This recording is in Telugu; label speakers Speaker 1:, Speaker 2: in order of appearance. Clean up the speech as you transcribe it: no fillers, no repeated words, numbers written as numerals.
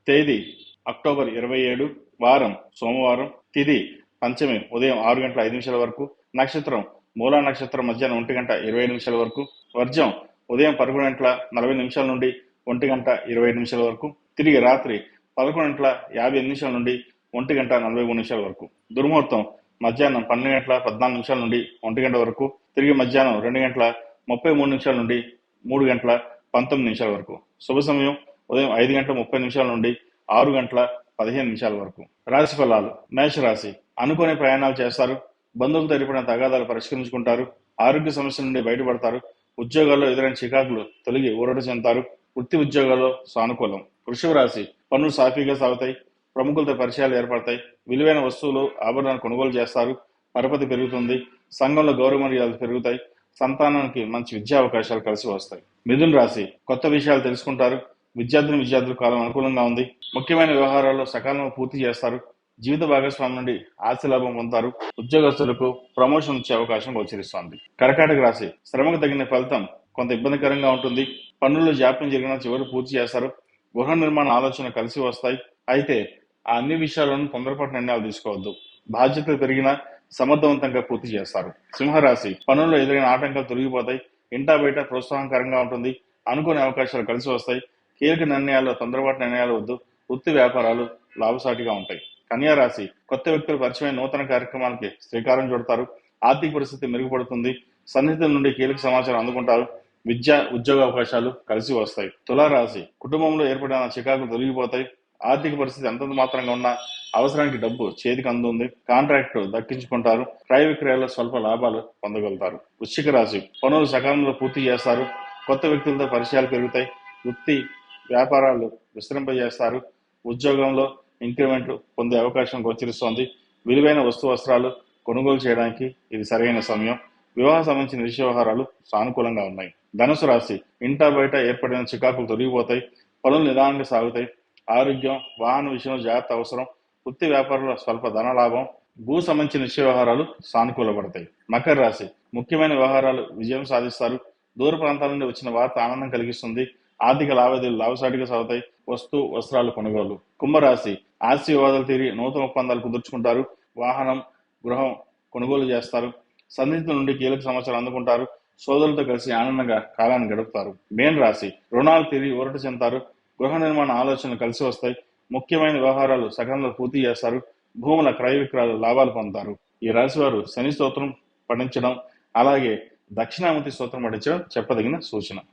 Speaker 1: తేదీ అక్టోబర్ 27, వారం సోమవారం, తిథి పంచమి ఉదయం 6 గంటల 5 నిమిషాల వరకు, నక్షత్రం మూలా నక్షత్రం మధ్యాహ్నం 1 గంట 25 నిమిషాల వరకు, వర్జం ఉదయం 11 గంటల 40 నిమిషాల నుండి 1 గంట 25 నిమిషాల వరకు, తిరిగి రాత్రి 11 గంటల 58 నిమిషాల నుండి 1 గంట 43 నిమిషాల వరకు. దుర్ముహూర్తం మధ్యాహ్నం 12 గంటల 14 నిమిషాల నుండి 1 గంట వరకు, తిరిగి మధ్యాహ్నం 2 గంటల 33 నిమిషాల నుండి 3 గంటల 19 నిమిషాల వరకు. శుభ సమయం ఉదయం 5 గంటల 30 నిమిషాల నుండి 6 గంటల 15 నిమిషాల వరకు. రాశి ఫలాలు. మేషరాశి. అనుకోని ప్రయాణాలు చేస్తారు. బంధువులతో ఏర్పడిన తగాదాలు పరిష్కరించుకుంటారు. ఆరోగ్య సమస్యల నుండి బయటపడతారు. ఉద్యోగాల్లో ఎదురైన చికాకులు తొలగి ఊరట చెందుతారు. వృత్తి ఉద్యోగాల్లో సానుకూలం. వృషభ రాశి. పనులు సాఫీగా సాగుతాయి. ప్రముఖులతో పరిచయాలు ఏర్పడతాయి. విలువైన వస్తువులు ఆభరణాలు కొనుగోలు చేస్తారు. పరపతి పెరుగుతుంది. సంఘంలో గౌరవ మర్యాదలు పెరుగుతాయి. సంతానానికి మంచి విద్యా అవకాశాలు కలిసి వస్తాయి. మిథున రాశి. కొత్త విషయాలు తెలుసుకుంటారు. విద్యార్థులకు కాలం అనుకూలంగా ఉంది. ముఖ్యమైన వ్యవహారాల్లో సకాలంలో పూర్తి చేస్తారు. జీవిత భాగస్వామి నుండి ఆస్తిలాభం పొందుతారు. ఉద్యోగస్తులకు ప్రమోషన్ వచ్చే అవకాశం గోచరిస్తోంది. కర్కాటక రాశి. శ్రమకు తగిన ఫలితం కొంత ఇబ్బందికరంగా ఉంటుంది. పనుల్లో జాప్యం జరిగిన చివరి పూర్తి చేస్తారు. గృహ నిర్మాణ ఆలోచన కలిసి వస్తాయి. అయితే ఆ అన్ని విషయాలను తొందరపాటు నిర్ణయాలు తీసుకోవద్దు. బాధ్యతలు పెరిగినా సమర్థవంతంగా పూర్తి చేస్తారు. సింహరాశి. పనుల్లో ఎదురైన ఆటంకాలు తొలగిపోతాయి. ఇంటా బయట ప్రోత్సాహకరంగా ఉంటుంది. అనుకునే అవకాశాలు కలిసి వస్తాయి. కీలక నిర్ణయాల్లో తొందరపాటు నిర్ణయాలు వద్దు. వృత్తి వ్యాపారాలు లాభసాటిగా ఉంటాయి. కన్యా రాశి. కొత్త వ్యక్తులు పరిచయమైన నూతన కార్యక్రమాలకి శ్రీకారం చుడతారు. ఆర్థిక పరిస్థితి మెరుగుపడుతుంది. సన్నిహితుల నుండి కీలక సమాచారం అందుకుంటారు. విద్య ఉద్యోగ అవకాశాలు కలిసి వస్తాయి. తులారాశి. కుటుంబంలో ఏర్పడిన చికాకులు తొలగిపోతాయి. ఆర్థిక పరిస్థితి అంతంత మాత్రంగా ఉన్న అవసరానికి డబ్బు చేతికి అందుంది. కాంట్రాక్ట్ దక్కించుకుంటారు. క్రయ విక్రయాల్లో స్వల్ప లాభాలు పొందగలుగుతారు. వృశ్చిక రాశి. పనులు సకాలంలో పూర్తి చేస్తారు. కొత్త వ్యక్తులతో పరిచయాలు పెరుగుతాయి. వృత్తి వ్యాపారాలు విస్తరింపజేస్తారు. ఉద్యోగంలో ఇంక్రిమెంట్లు పొందే అవకాశం గోచరిస్తోంది. విలువైన వస్త్రాలు కొనుగోలు చేయడానికి ఇది సరైన సమయం. వివాహ సంబంధించిన విషయ వ్యవహారాలు సానుకూలంగా ఉన్నాయి. ధనుసు రాశి. ఇంటా బయట ఏర్పడిన చికాకులు తొలగిపోతాయి. పనులు నిదానంగా సాగుతాయి. ఆరోగ్యం వాహన విషయంలో జాగ్రత్త అవసరం. వృత్తి వ్యాపారంలో స్వల్ప ధన లాభం. భూ సంబంధించిన విషయ వ్యవహారాలు సానుకూలపడతాయి. మకర రాశి. ముఖ్యమైన వ్యవహారాలు విజయం సాధిస్తారు. దూర ప్రాంతాల నుండి వచ్చిన వార్త ఆనందం కలిగిస్తుంది. ఆర్థిక లావాదేవీలు లాభసాటిగా సాగుతాయి. వస్త్రాలు కొనుగోలు. కుంభరాశి. ఆస్తి వివాదాలు తీరి నూతన ఒప్పందాలు కుదుర్చుకుంటారు. వాహనం గృహం కొనుగోలు చేస్తారు. సన్నిహితుల నుండి కీలక సమాచారం అందుకుంటారు. సోదరులతో కలిసి ఆనందంగా కాలాన్ని గడుపుతారు. మీన రాశి. రుణాలు తీరి ఊరట చెందుతారు. గృహ నిర్మాణ ఆలోచనలు కలిసి వస్తాయి. ముఖ్యమైన వ్యవహారాలు సకాలంలో పూర్తి చేస్తారు. భూముల క్రయ విక్రయాలు లాభాలు పొందుతారు. ఈ రాశి వారు శని స్తోత్రం పఠించడం అలాగే దక్షిణామూర్తి స్తోత్రం పఠించడం చెప్పదగిన సూచన.